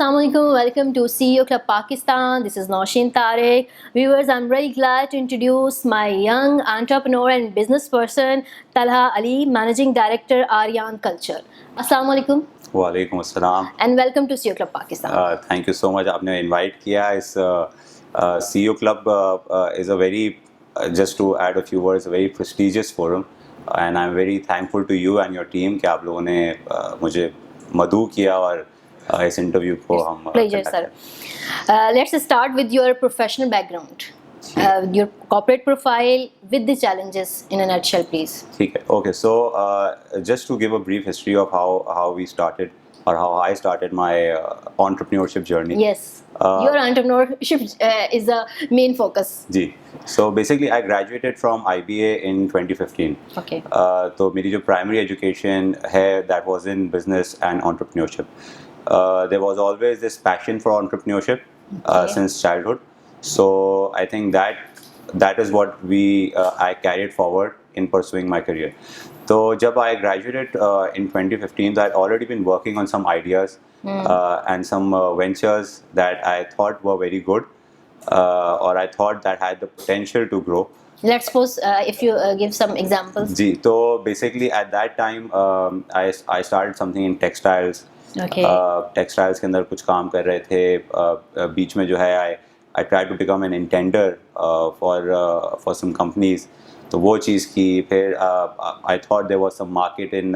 Assalamualaikum, welcome to CEO Club Pakistan. This is Nausheen Tariq. Viewers, I'm very glad to introduce my young entrepreneur and business person, Talha Ali, Managing Director, Aryan Culture. Assalamualaikum. वालेकुम अस्सलाम And welcome to CEO Club Pakistan. Thank you so much आपने invite किया इस CEO club is a very just to add a few words, a very prestigious forum and I'm very thankful to you and your team कि आप लोगों ने मुझे मदऊ किया और इस इंटरव्यू को हम Pleasure, sir. Let's start with your professional background. Your corporate profile with the challenges in a nutshell, please. ठीक है okay so just to give a brief history of how we started or how I started my entrepreneurship journey. Yes. Your entrepreneurship is the main focus. Ji so basically I graduated from IBA in 2015. Okay. तो मेरी जो primary education है that was in business and entrepreneurship. There was always this passion for entrepreneurship since childhood. So I think that is what I carried forward in pursuing my career. So जब I graduated in 2015, I had already been working on some ideas and some ventures that I thought were very good or I thought that had the potential to grow. Let's suppose if you give some examples. जी तो basically at that time I started something in textiles. Okay. Textiles के अंदर कुछ काम कर रहे थे बीच में जो है I try to become an intender for some companies तो वो चीज़ की फिर I thought there was some market in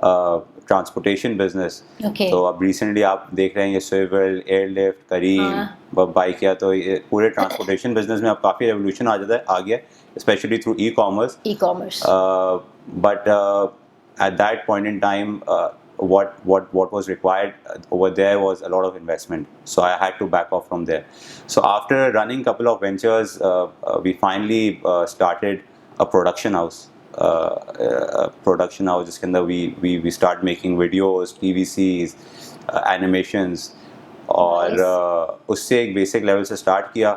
transportation business. तो अब रिसेंटली आप देख रहे हैं ये स्विवल एयरलिफ्ट करीम बाइक या तो ये पूरे ट्रांसपोर्टेशन बिजनेस में अब काफ़ी रेवोल्यूशन आ गया specially through e commerce. But at that point in time what was required over there was a lot of investment, so I had to back off from there. So after running couple of ventures we finally started a production house जिसके अंदर we start making videos, TVCs, animations और उससे एक basic level से start किया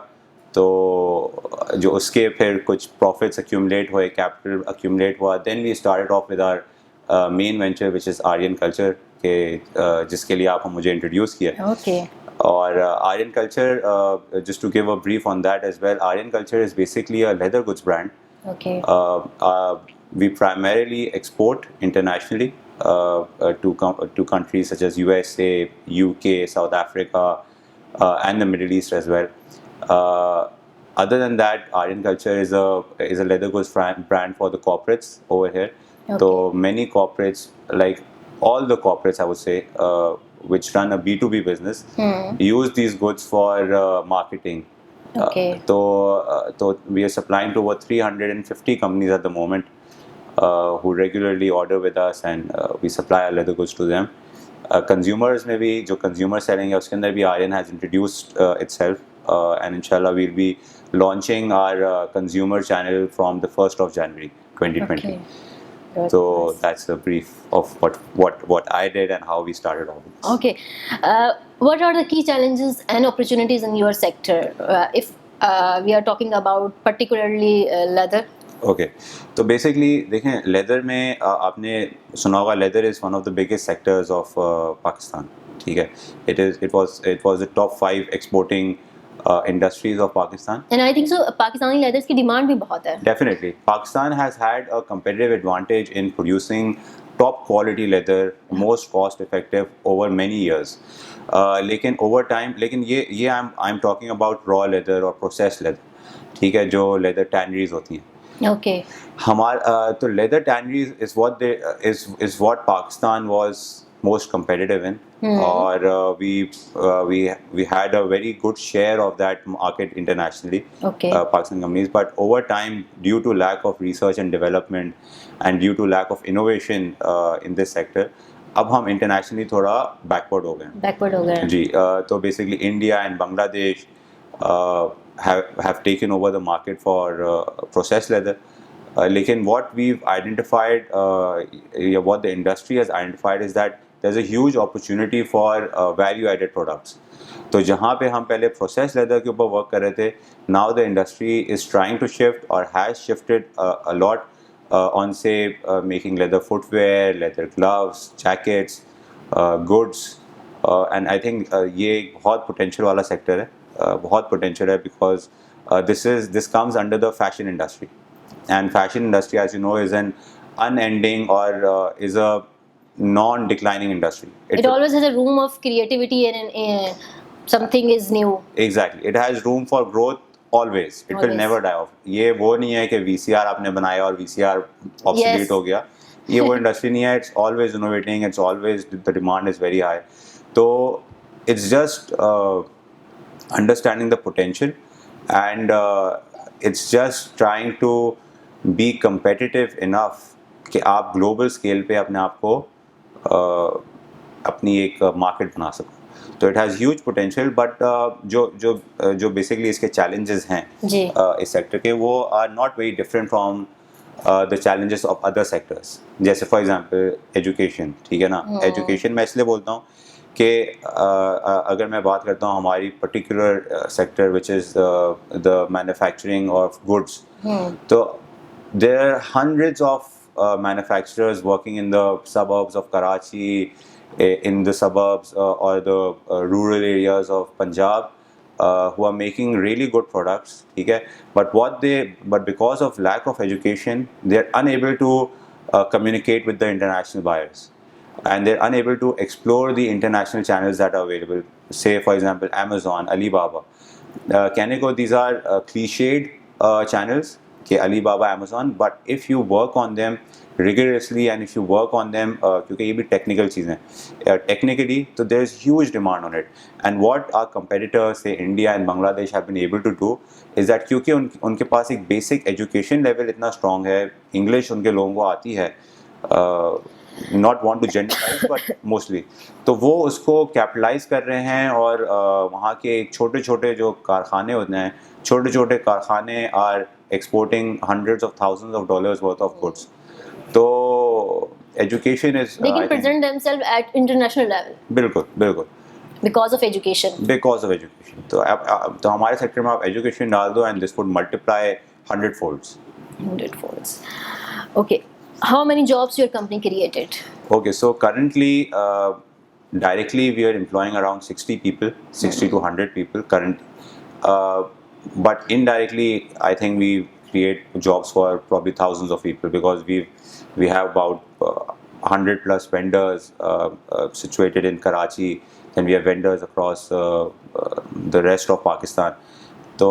तो जो उसके फिर कुछ प्रॉफिट्स accumulate हुए, कैपिटल accumulate हुआ, then we started off with our main venture which is Aryan culture के जिसके लिए आप हम मुझे इंट्रोड्यूस किया. Okay. और Aryan culture just to give a brief on that as well, Aryan Culture is basically a leather goods brand. Okay. We primarily export internationally to countries such as USA, UK, South Africa and the Middle East as well. Other than that, Aryan Culture is a leather goods brand for the corporates over here. Okay. So many corporates, like all the corporates I would say, which run a B2B business, use these goods for marketing. Okay. So we are supplying to over 350 companies at the moment who regularly order with us and we supply our leather goods to them. Consumers में भी जो consumer selling है उसके अंदर भी Aryan has introduced itself and inshallah we'll be launching our consumer channel from the 1st of January 2020. Okay. So that's a brief of what I did and how we started all this. Okay. What are the key challenges and opportunities in your sector if we are talking about particularly leather? Okay. तो basically देखें leather में आपने सुना होगा leather is one of the biggest sectors of Pakistan. ठीक है. It was the top 5 exporting industries of Pakistan. And I think so Pakistani leathers की demand भी बहुत है. Definitely. Pakistan has had a competitive advantage in producing top quality leather, most cost effective over many years. लेकिन over time, लेकिन ये I'm talking about raw leather or processed leather. ठीक है, जो leather tanneries होती हैं. Okay. तो leather tanneries is what Pakistan was most competitive in. Or we had a very good share of that market internationally. Okay. Pakistan companies, but over time due to lack of research and development and due to lack of innovation in this sector अब हम internationally थोड़ा backward हो गए जी. तो basically India and Bangladesh have taken over the market for processed leather. लेकिन what we've identified what the industry has identified is that there's a huge opportunity for value added products. तो जहाँ पे हम पहले processed leather के ऊपर work कर रहे थे, now the industry is trying to shift or has shifted a lot on say making leather footwear, leather gloves, jackets, goods and I think ये एक बहुत पोटेंशियल वाला सेक्टर है, बहुत पोटेंशियल है, because this comes under the fashion industry, and fashion industry, as you know, is an unending or is a non-declining industry. It always has a room of creativity and something is new. Exactly, it has room for growth always. It will never die off. ये वो नहीं है कि VCR आपने बनाया और VCR obsolete हो गया. ये वो industry नहीं है. It's always innovating. It's always, the demand is very high. So it's just understanding the potential, and it's just trying to be competitive enough कि आप global scale पे अपने आप को अपनी एक market बना सको. तो it has huge potential, but जो बेसिकली इसके चैलेंजेस हैं इस सेक्टर के, वो are not very different from the challenges of other sectors. जैसे फॉर एग्जांपल एजुकेशन, ठीक है ना. एजुकेशन मैं इसलिए बोलता हूँ कि अगर मैं बात करता हूँ हमारी particular sector which is the manufacturing of goods, तो there are hundreds of manufacturers working in the suburbs of Karachi, in the suburbs or the rural areas of Punjab, who are making really good products, okay? But because of lack of education, they're unable to communicate with the international buyers, and they're unable to explore the international channels that are available. Say for example Amazon, Alibaba, Kaneko, these are cliched channels, okay, Alibaba, Amazon, but if you work on them rigorously and if you work on them, क्योंकि ये भी technical चीज़ हैं, technically, so there is huge demand on it. And what our competitors, say India and Bangladesh, have been able to do is that क्योंकि उनके पास एक basic education level इतना strong है, English उनके लोगों को आती है, not want to generalize but mostly, तो वो उसको कैपिटलाइज कर रहे हैं, और वहाँ के छोटे छोटे जो कारखाने होते हैं, छोटे छोटे कारखाने are exporting hundreds of thousands of dollars worth of goods. तो education is, they can present themselves at international level. बिल्कुल बिल्कुल, because of education. तो हमारे सेक्टर में आप एजुकेशन डाल दो and this would multiply 100 folds. 100 folds. Okay, how many jobs your company created? Okay, so currently directly we are employing around 60 people, 60 to 100 people currently, but indirectly I think we create jobs for probably thousands of people, because we have about 100 plus vendors situated in Karachi, and we have vendors across the rest of Pakistan. So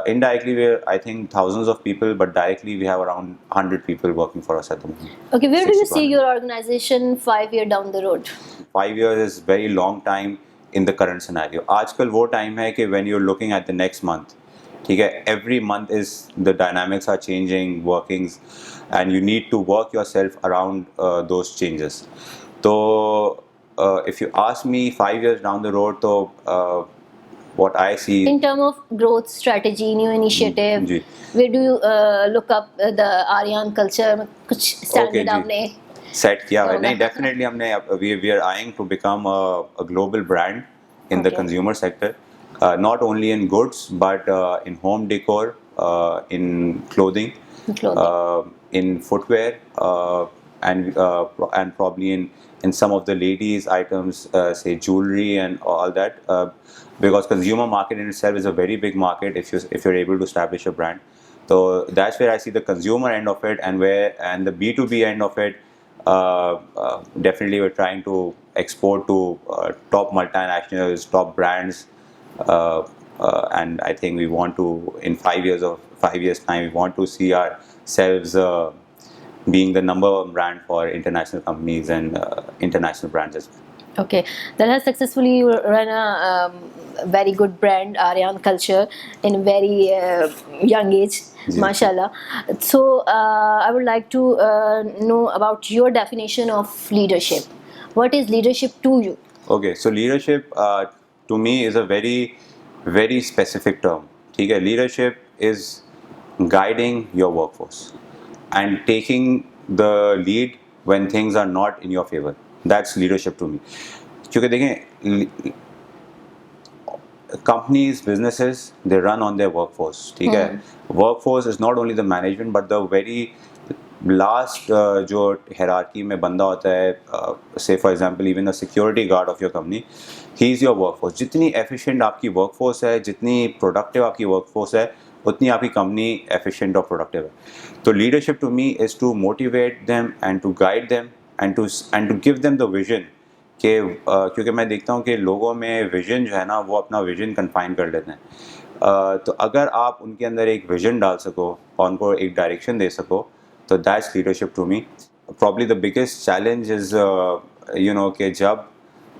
indirectly we are, I think, thousands of people, but directly we have around 100 people working for us at the moment. Okay, where do you see your organization 5 years down the road? 5 years is very long time in the current scenario. आजकल वो time है कि when you're looking at the next month, ठीक है, every month is, the dynamics are changing, workings, and you need to work yourself around those changes. So if you ask me 5 years down the road, so what I see in terms of growth strategy, new initiative, where do you look up the Aryan Culture, कुछ standard आपने set किया है? नहीं, definitely हमने, we are eyeing to become a global brand in the consumer sector, not only in goods but in home decor, in clothing, in footwear, and probably in some of the ladies items, say jewelry and all that, because consumer market in itself is a very big market if you're able to establish a brand. So that's where I see the consumer end of it, and the B2B end of it. Definitely we're trying to export to top multinationals, top brands, and I think we want to, in 5 years time, we want to see ourselves being the number one brand for international companies and international brands as well. Okay, that has successfully run a very good brand, Aryan Culture, in a very young age, mashallah. So I would like to know about your definition of leadership. What is leadership to you? Okay, so leadership to me is a very, very specific term. ठीक है, leadership is guiding your workforce and taking the lead when things are not in your favor. That's leadership to me. क्योंकि देखें, companies, businesses, they run on their workforce. ठीक है, workforce is not only the management but the very last जो hierarchy में बंदा होता है, से for example even the security guard of your company, he is your workforce. जितनी efficient आपकी वर्कफोर्स है, जितनी प्रोडक्टिव आपकी वर्कफोर्स है, उतनी आपकी कंपनी एफिशिएंट और प्रोडक्टिव है. तो leadership to me is to motivate them and to guide them and to give them the vision कि क्योंकि मैं देखता हूँ कि लोगों में विजन जो है ना, वो अपना विजन कन्फाइन कर लेते हैं. तो अगर आप उनके अंदर एक विजन डाल सको और उनको एक डायरेक्शन दे सको, तो that's leadership to me. Probably the biggest challenge is कि जब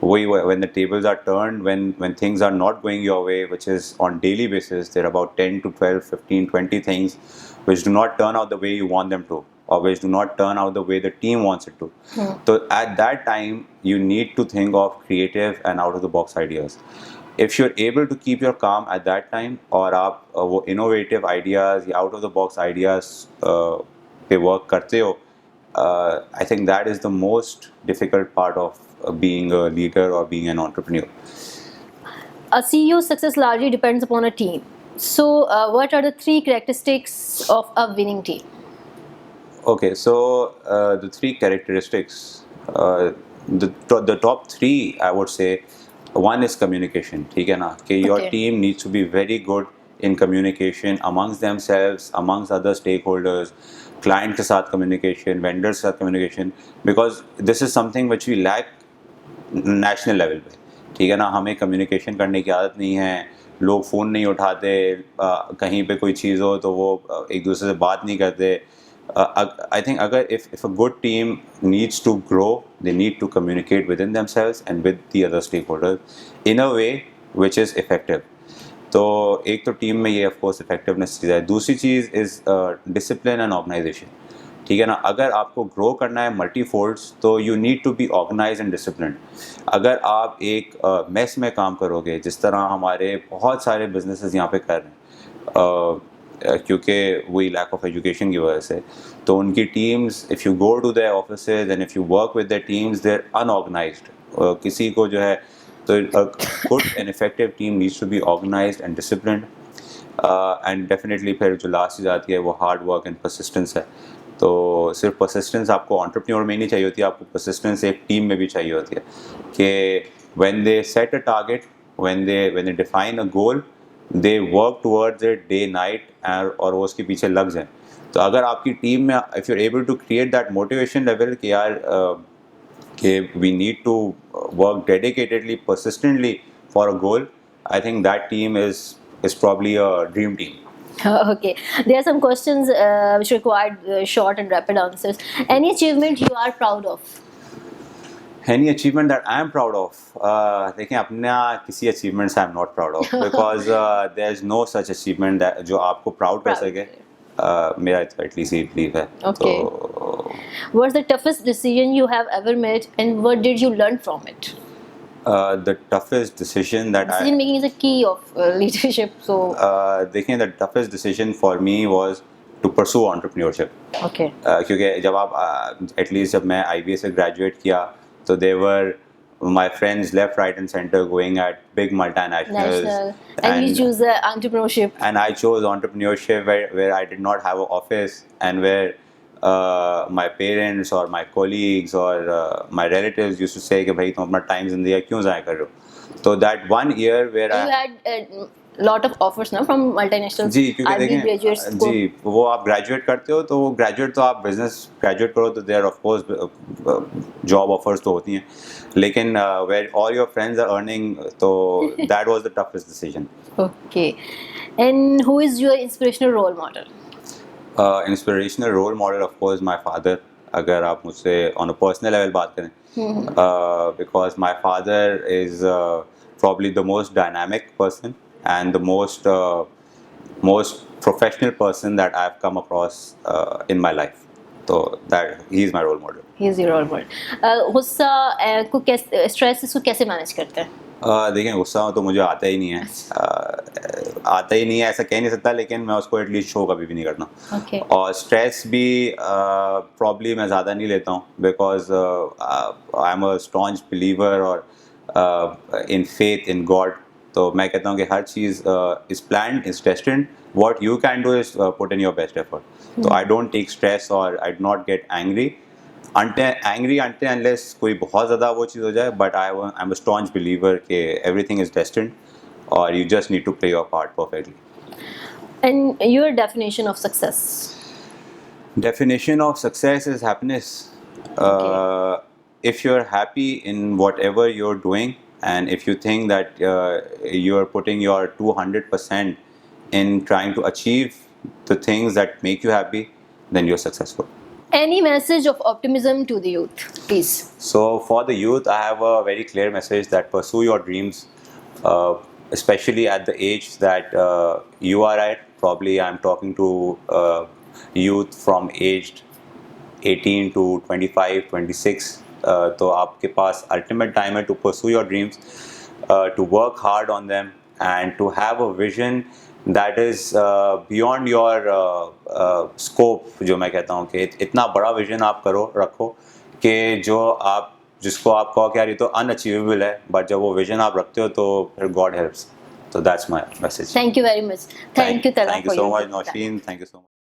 वही when the tables are turned, when things are not going your way, which is on daily basis, there are about 10 to 12, 15, 20 things which do not turn out the way you want them to, or which do not turn out the way the team wants it to. So at that time you need to think of creative and out of the box ideas. If you're able to keep your calm at that time, और आप वो innovative ideas या out of the box ideas पे work करते हो, I think that is the most difficult part of being a leader or being an entrepreneur. A CEO's success largely depends upon a team. So, what are the 3 characteristics of a winning team? Okay, so the 3 characteristics, the top 3, I would say, one is communication. ठीक है ना, कि your team needs to be very good in communication amongst themselves, amongst other stakeholders, client के साथ communication, vendors के साथ communication, because this is something which we lack national level पे. ठीक है ना, हमें कम्युनिकेशन करने की आदत नहीं है, लोग फ़ोन नहीं उठाते, कहीं पे कोई चीज़ हो तो वो एक दूसरे से बात नहीं करते. आई थिंक अगर if a good team needs to grow, they need to communicate with in themselves and with the other stakeholders in a way which is effective. तो एक तो टीम में ये ऑफ कोर्स इफेक्टिवनेस चीज़ है. दूसरी चीज़ इज़ डिसिप्लिन एंड ऑर्गेनाइजेशन. ठीक है ना, अगर आपको ग्रो करना है मल्टी फोल्ड्स, तो you need to be organise and discipline. अगर आप एक मेस में काम करोगे, जिस तरह हमारे बहुत सारे बिजनेसेस यहाँ पे कर रहे हैं, क्योंकि वही लैक ऑफ एजुकेशन की वजह से, तो उनकी teams, if you go to their offices and if you work with their teams, they are unorganised. किसी को जो है, तो good and effective team needs to be organised and disciplined. And definitely फिर जो लास्ट चीज़ आती है वो हार्ड वर्क एंड परसिस्टेंस है. तो सिर्फ परसिस्टेंस आपको एंटरप्रेन्योर में ही नहीं चाहिए होती, आपको परसिस्टेंस एक टीम में भी चाहिए होती है कि when they set a target, when they define a goal, they work towards it day night, और वो उसके पीछे लग जाएं. तो अगर आपकी टीम में if you are able to create that motivation level कि यार कि we need to work dedicatedly, persistently for a goal, I think that team is probably a dream team. Okay, there are some questions which required short and rapid answers. Any achievement you are proud of? Any achievement that I am proud of? देखें, अपना किसी achievement से I am not proud of, because there is no such achievement that जो आपको proud कर सके. मेरा at least ये belief है. Okay. तो What's the toughest decision you have ever made, and what did you learn from it? The toughest decision that Decision making is a key of leadership. So देखें, the toughest decision for me was to pursue entrepreneurship. Okay. क्योंकि जब आप at least जब मैं IBA से graduate किया, तो they were my friends left, right and center going at big multinationals. And you choose entrepreneurship. And I chose entrepreneurship where I did not have an office, and where my parents or my colleagues or my relatives used to say कि भाई तुम अपना time जिंदगी क्यों ज़ाया कर रहे हो. तो that 1 year where you had lot of offers now from multinational. जी, क्योंकि देखें, graduates जी, वो आप ग्रेजुएट करते हो, तो ग्रेजुएट तो आप बिजनेस ग्रेजुएट करो तो there of course job offers तो होती हैं, लेकिन where all your friends are earning, तो that was the toughest decision. Okay. And who is your inspirational role model? Inspirational role model of course my father. अगर आप मुझसे on a personal level बात करें, because my father is probably the most dynamic person and the most professional person that I've come across in my life. So that he is my role model. He is your role model. गुस्सा को कैसे, stress इसको कैसे manage करते हैं? देखें, गुस्सा तो मुझे आता ही नहीं है. आता ही नहीं है ऐसा कह नहीं सकता, लेकिन मैं उसको एटलीस्ट शो कभी भी नहीं करता. Okay. और स्ट्रेस भी प्रॉब्ली मैं ज़्यादा नहीं लेता हूँ, because I am a staunch believer और इन फेथ इन गॉड. तो मैं कहता हूँ कि हर चीज़ is planned, is tested. What you can do is put in your best effort. तो आई डोंट टेक स्ट्रेस और I do not get angry until unless कोई बहुत ज़्यादा वो चीज़ हो जाए. But I am a staunch believer कि everything is destined or you just need to play your part perfectly. And your definition of success? Definition of success is happiness. If you're happy in whatever you're doing, and if you think that you're putting your 200% in trying to achieve the things that make you happy, then you're successful. Any message of optimism to the youth, please? So for the youth, I have a very clear message that pursue your dreams, especially at the age that you are at. Probably I'm talking to youth from aged 18 to 25, 26. तो आपके पास ultimate time है to pursue your dreams, to work hard on them, and to have a vision that is beyond your scope. जो मैं कहता हूँ कि इतना बड़ा vision आप रखो कि जो आप जिसको आप कहो कि यार ये तो unachievable है, but जब वो vision आप रखते हो तो फिर God helps. So that's my message. Thank you very much. Thank you, Talha, Thank you for so your much, good time. Nausheen. Thank you so much.